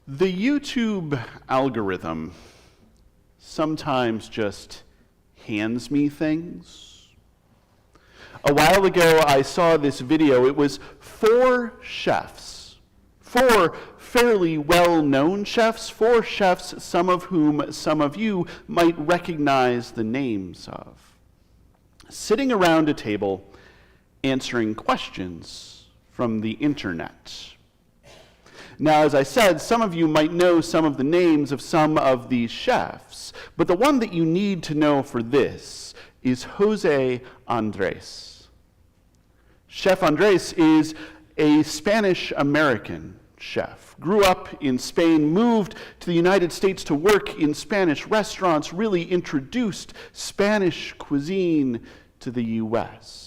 The YouTube algorithm sometimes just hands me things. A while ago, I saw this video. It was 4 chefs, 4 fairly well-known chefs, 4 chefs, some of whom some of you might recognize the names of, sitting around a table answering questions from the internet. Now, as I said, some of you might know some of the names of some of these chefs, but the one that you need to know for this is Jose Andres. Chef Andres is a Spanish-American chef. Grew up in Spain, moved to the United States to work in Spanish restaurants, really introduced Spanish cuisine to the U.S.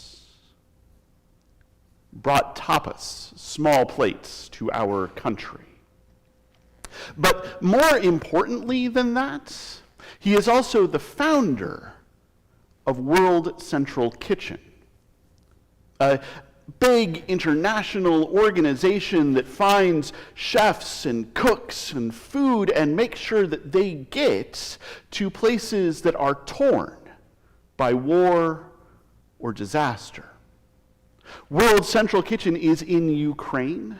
Brought tapas, small plates, to our country. But more importantly than that, he is also the founder of World Central Kitchen, a big international organization that finds chefs and cooks and food and makes sure that they get to places that are torn by war or disaster. World Central Kitchen is in Ukraine.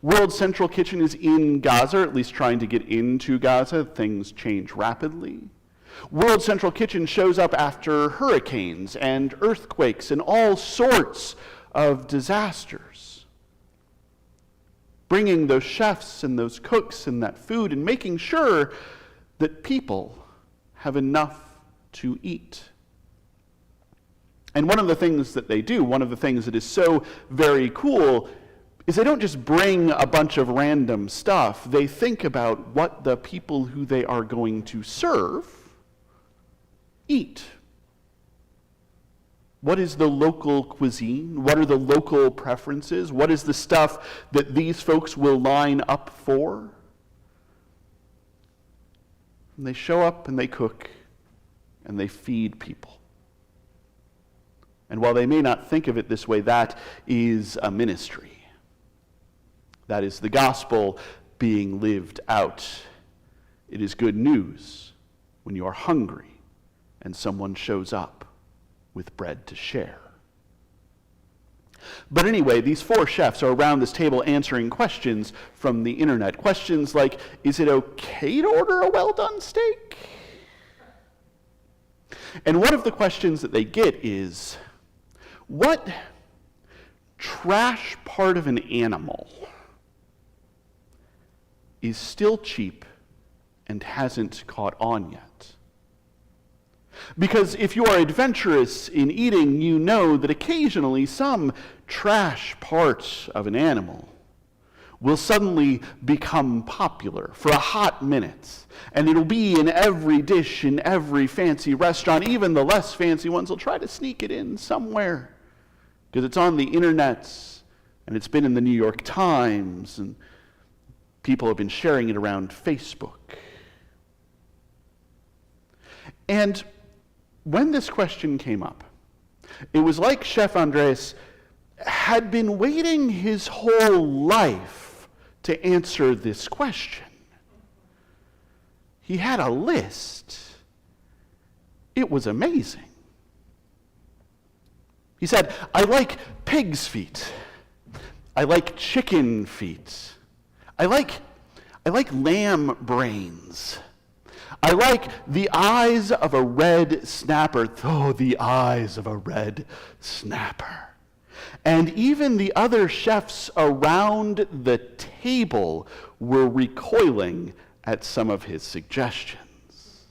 World Central Kitchen is in Gaza, or at least trying to get into Gaza. Things change rapidly. World Central Kitchen shows up after hurricanes and earthquakes and all sorts of disasters, bringing those chefs and those cooks and that food and making sure that people have enough to eat. And one of the things that they do, one of the things that is so very cool, is they don't just bring a bunch of random stuff. They think about what the people who they are going to serve eat. What is the local cuisine? What are the local preferences? What is the stuff that these folks will line up for? And they show up and they cook and they feed people. And while they may not think of it this way, that is a ministry. That is the gospel being lived out. It is good news when you are hungry and someone shows up with bread to share. But anyway, these 4 chefs are around this table answering questions from the internet. Questions like, is it okay to order a well-done steak? And one of the questions that they get is, what trash part of an animal is still cheap and hasn't caught on yet? Because if you are adventurous in eating, you know that occasionally some trash part of an animal will suddenly become popular for a hot minute. And it'll be in every dish, in every fancy restaurant. Even the less fancy ones will try to sneak it in somewhere, because it's on the internet, and it's been in the New York Times, and people have been sharing it around Facebook. And when this question came up, it was like Chef Andres had been waiting his whole life to answer this question. He had a list. It was amazing. He said, I like pig's feet. I like chicken feet. I like lamb brains. I like the eyes of a red snapper. Oh, the eyes of a red snapper. And even the other chefs around the table were recoiling at some of his suggestions.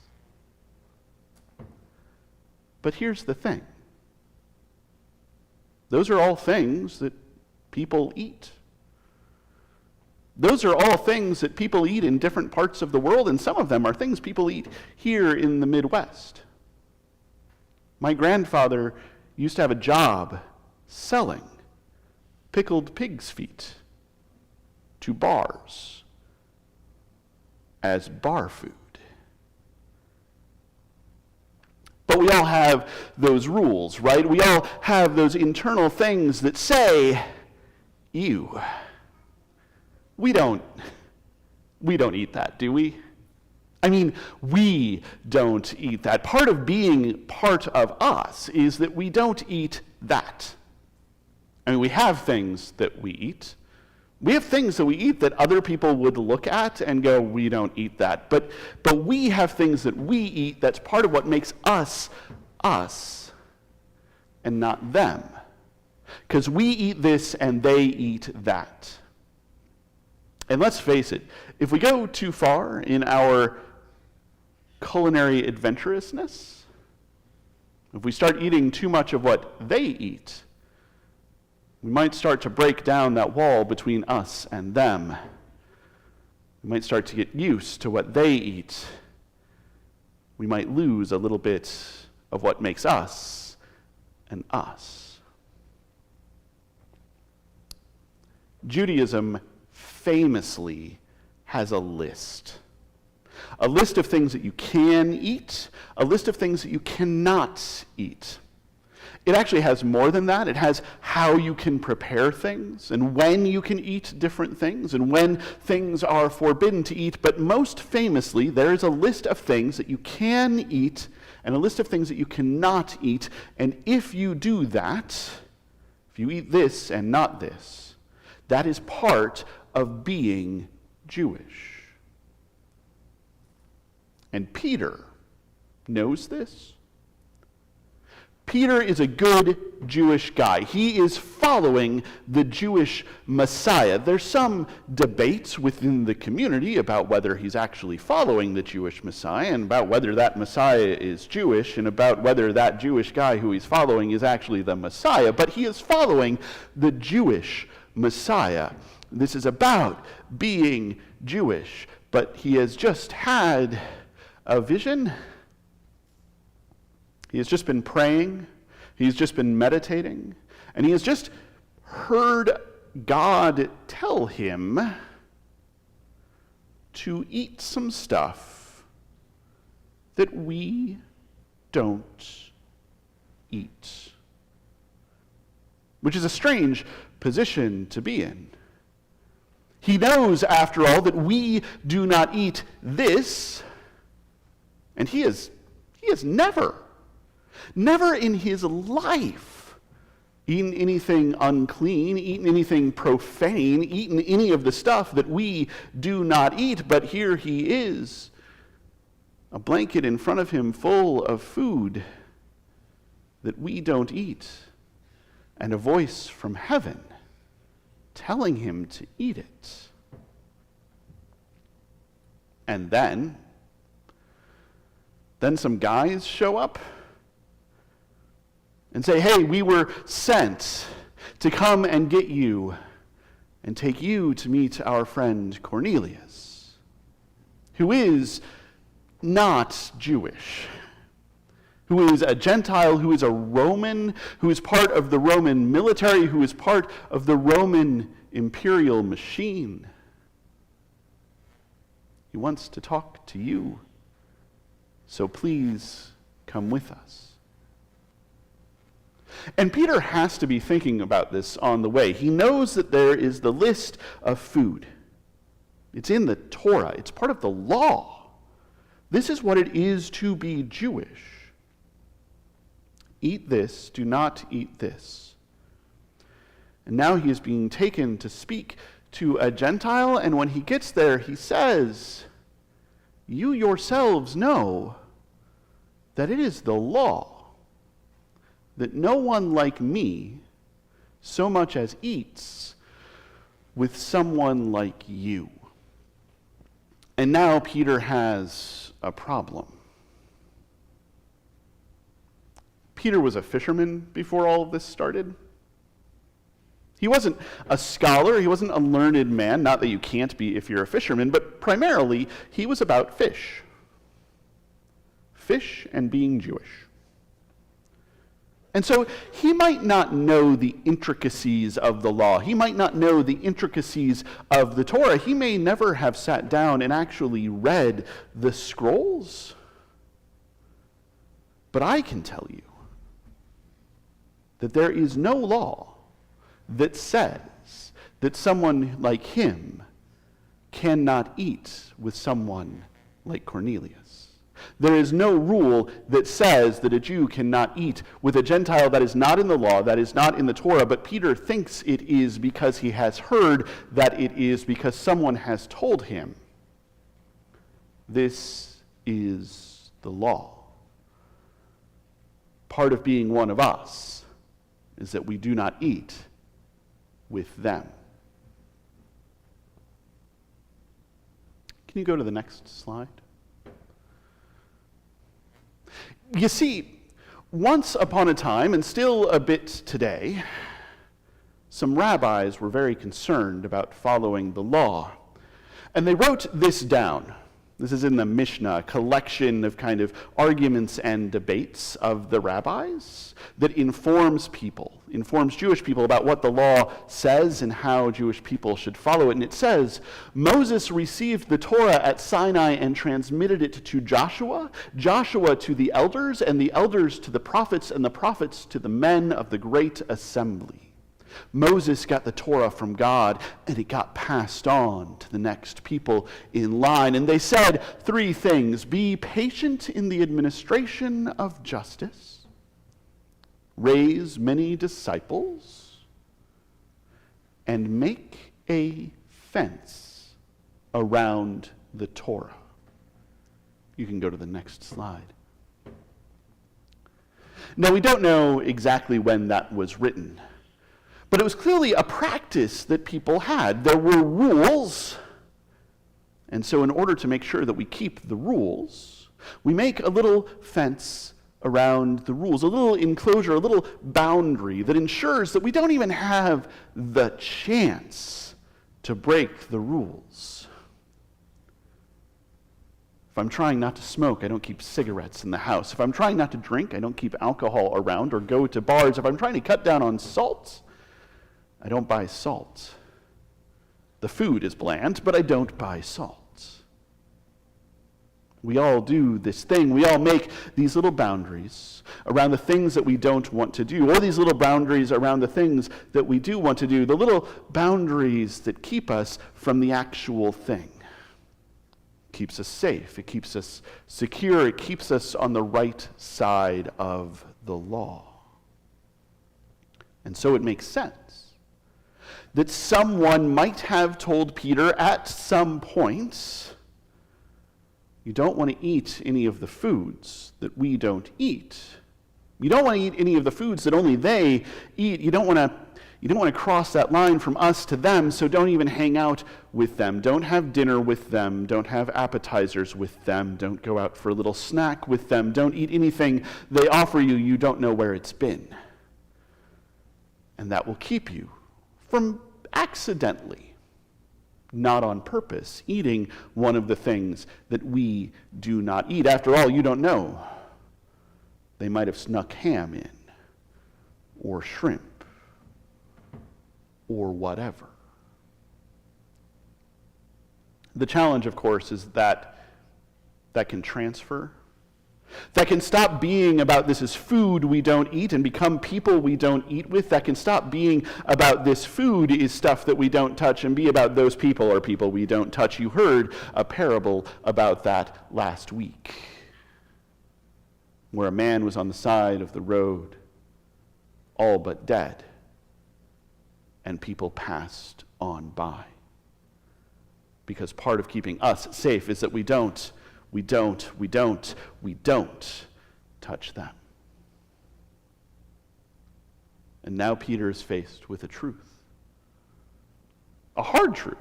But here's the thing. Those are all things that people eat. Those are all things that people eat in different parts of the world, and some of them are things people eat here in the Midwest. My grandfather used to have a job selling pickled pig's feet to bars as bar food. But we all have those rules, right? We all have those internal things that say, ew. We don't We don't eat that, do we? I mean, we don't eat that. Part of being part of us is that we don't eat that. I mean, we have things that we eat. We have things that we eat that other people would look at and go, we don't eat that. But we have things that we eat that's part of what makes us, us, and not them. Because we eat this and they eat that. And let's face it, if we go too far in our culinary adventurousness, if we start eating too much of what they eat, we might start to break down that wall between us and them. We might start to get used to what they eat. We might lose a little bit of what makes us and us. Judaism famously has a list of things that you can eat, a list of things that you cannot eat. It actually has more than that. It has how you can prepare things and when you can eat different things and when things are forbidden to eat. But most famously, there is a list of things that you can eat and a list of things that you cannot eat. And if you do that, if you eat this and not this, that is part of being Jewish. And Peter knows this. Peter is a good Jewish guy. He is following the Jewish Messiah. There's some debates within the community about whether he's actually following the Jewish Messiah and about whether that Messiah is Jewish and about whether that Jewish guy who he's following is actually the Messiah. But he is following the Jewish Messiah. This is about being Jewish. But he has just had a vision. He has just been praying, he's just been meditating, and he has just heard God tell him to eat some stuff that we don't eat. Which is a strange position to be in. He knows, after all, that we do not eat this, and he has never in his life eaten anything unclean, eaten anything profane, eaten any of the stuff that we do not eat. But here he is, a blanket in front of him full of food that we don't eat, and a voice from heaven telling him to eat it. And then some guys show up and say, hey, we were sent to come and get you and take you to meet our friend Cornelius, who is not Jewish, who is a Gentile, who is a Roman, who is part of the Roman military, who is part of the Roman imperial machine. He wants to talk to you, so please come with us. And Peter has to be thinking about this on the way. He knows that there is the list of food. It's in the Torah. It's part of the law. This is what it is to be Jewish. Eat this, do not eat this. And now he is being taken to speak to a Gentile, and when he gets there, he says, you yourselves know that it is the law that no one like me so much as eats with someone like you. And now Peter has a problem. Peter was a fisherman before all of this started. He wasn't a scholar, he wasn't a learned man, not that you can't be if you're a fisherman, but primarily he was about fish. Fish and being Jewish. And so he might not know the intricacies of the law. He might not know the intricacies of the Torah. He may never have sat down and actually read the scrolls. But I can tell you that there is no law that says that someone like him cannot eat with someone like Cornelius. There is no rule that says that a Jew cannot eat with a Gentile that is not in the law, that is not in the Torah, but Peter thinks it is because he has heard that it is because someone has told him. This is the law. Part of being one of us is that we do not eat with them. Can you go to the next slide? You see, once upon a time, and still a bit today, some rabbis were very concerned about following the law. And they wrote this down. This is in the Mishnah, a collection of kind of arguments and debates of the rabbis that informs Jewish people about what the law says and how Jewish people should follow it. And it says, Moses received the Torah at Sinai and transmitted it to Joshua, Joshua to the elders, and the elders to the prophets, and the prophets to the men of the great assembly. Moses got the Torah from God, and it got passed on to the next people in line. And they said three things: be patient in the administration of justice, raise many disciples, and make a fence around the Torah. You can go to the next slide. Now, we don't know exactly when that was written, but it was clearly a practice that people had. There were rules, and so in order to make sure that we keep the rules, we make a little fence around the rules, a little enclosure, a little boundary that ensures that we don't even have the chance to break the rules. If I'm trying not to smoke, I don't keep cigarettes in the house. If I'm trying not to drink, I don't keep alcohol around or go to bars. If I'm trying to cut down on salt, I don't buy salt. The food is bland, but I don't buy salt. We all do this thing. We all make these little boundaries around the things that we don't want to do, or these little boundaries around the things that we do want to do, the little boundaries that keep us from the actual thing. It keeps us safe. It keeps us secure. It keeps us on the right side of the law. And so it makes sense that someone might have told Peter at some point, you don't want to eat any of the foods that we don't eat. You don't want to eat any of the foods that only they eat. You don't want to cross that line from us to them, so don't even hang out with them. Don't have dinner with them. Don't have appetizers with them. Don't go out for a little snack with them. Don't eat anything they offer you. You don't know where it's been. And that will keep you from accidentally, not on purpose, eating one of the things that we do not eat. After all, you don't know. They might have snuck ham in, or shrimp, or whatever. The challenge, of course, is that can transfer. That can stop being about this is food we don't eat and become people we don't eat with. That can stop being about this food is stuff that we don't touch and be about those people are people we don't touch. You heard a parable about that last week, where a man was on the side of the road, all but dead, and people passed on by. Because part of keeping us safe is that we don't touch them. And now Peter is faced with a truth. A hard truth.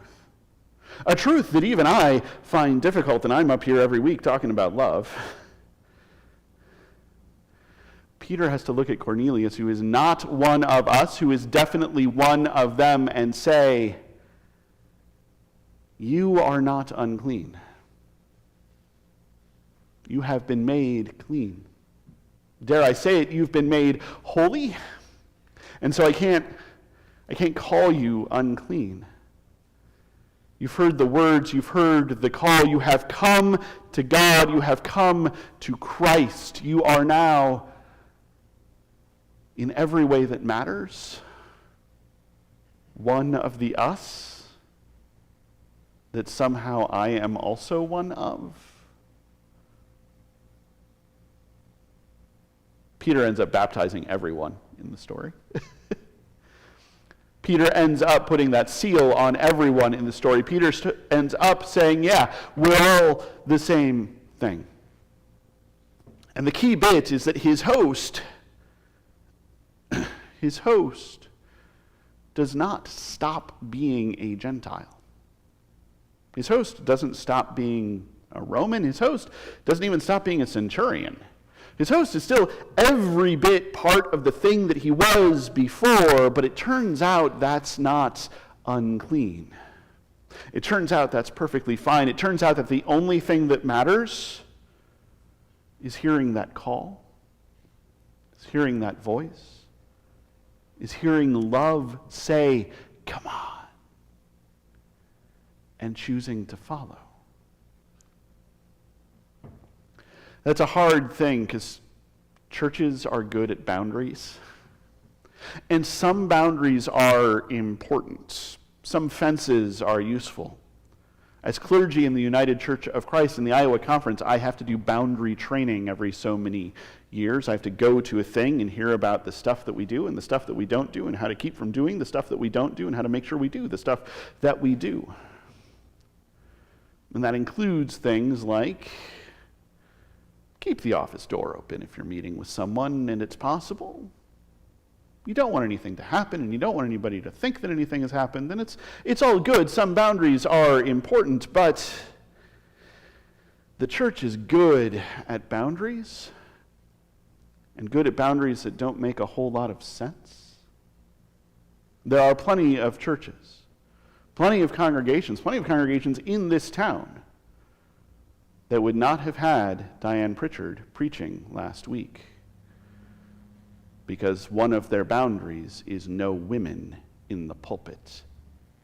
A truth that even I find difficult, and I'm up here every week talking about love. Peter has to look at Cornelius, who is not one of us, who is definitely one of them, and say, you are not unclean. You have been made clean. Dare I say it, you've been made holy. And so I can't call you unclean. You've heard the words, you've heard the call. You have come to God. You have come to Christ. You are now, in every way that matters, one of the us. that somehow I am also one of? Peter ends up baptizing everyone in the story. Peter ends up putting that seal on everyone in the story. Peter ends up saying, yeah, we're all the same thing. And the key bit is that his host does not stop being a Gentile. His host doesn't stop being a Roman. His host doesn't even stop being a Centurion. His host is still every bit part of the thing that he was before, but it turns out that's not unclean. It turns out that's perfectly fine. It turns out that the only thing that matters is hearing that call, is hearing that voice, is hearing love say, "Come on," and choosing to follow. That's a hard thing because churches are good at boundaries. And some boundaries are important. Some fences are useful. As clergy in the United Church of Christ in the Iowa Conference, I have to do boundary training every so many years. I have to go to a thing and hear about the stuff that we do and the stuff that we don't do and how to keep from doing the stuff that we don't do and how to make sure we do the stuff that we do. And that includes things like keep the office door open if you're meeting with someone and it's possible. You don't want anything to happen and you don't want anybody to think that anything has happened, then it's all good. Some boundaries are important, but the church is good at boundaries and good at boundaries that don't make a whole lot of sense. There are plenty of churches, plenty of congregations in this town that would not have had Diane Pritchard preaching last week because one of their boundaries is no women in the pulpit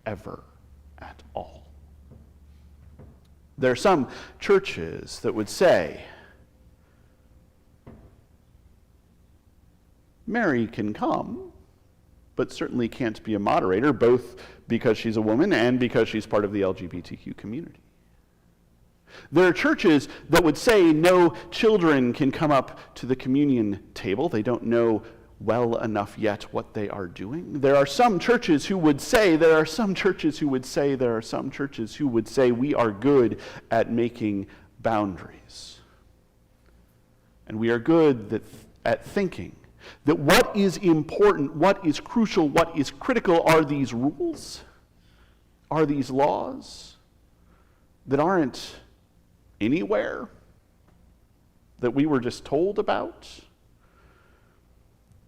ever at all. There are some churches that would say, Mary can come, but certainly can't be a moderator, both because she's a woman and because she's part of the LGBTQ community. There are churches that would say no children can come up to the communion table. They don't know well enough yet what they are doing. There are some churches who would say we are good at making boundaries. And we are good at thinking that what is important, what is crucial, what is critical are these rules, are these laws that aren't anywhere, that we were just told about.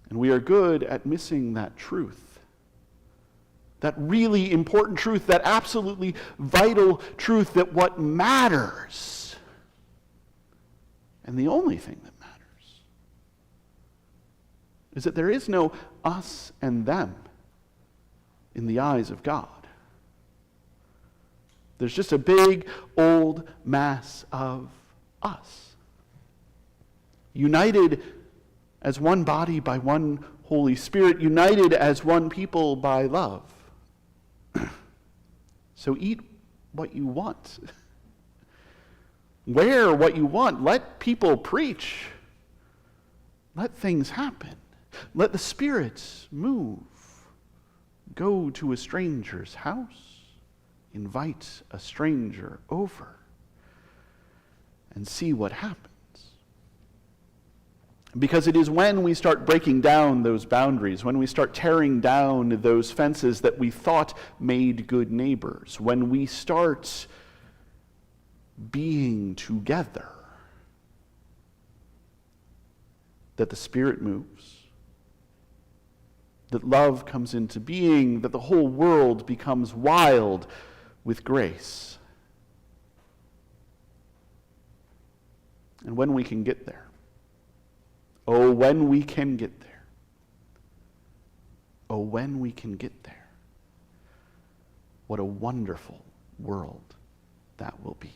And we are good at missing that truth, that really important truth, that absolutely vital truth, that what matters, and the only thing that matters, is that there is no us and them in the eyes of God. There's just a big old mass of us, united as one body by one Holy Spirit, united as one people by love. So eat what you want. Wear what you want. Let people preach. Let things happen. Let the Spirit move. Go to a stranger's house. Invite a stranger over and see what happens. Because it is when we start breaking down those boundaries, when we start tearing down those fences that we thought made good neighbors, when we start being together, that the Spirit moves, that love comes into being, that the whole world becomes wild with grace. And when we can get there, oh, when we can get there, oh, when we can get there, what a wonderful world that will be.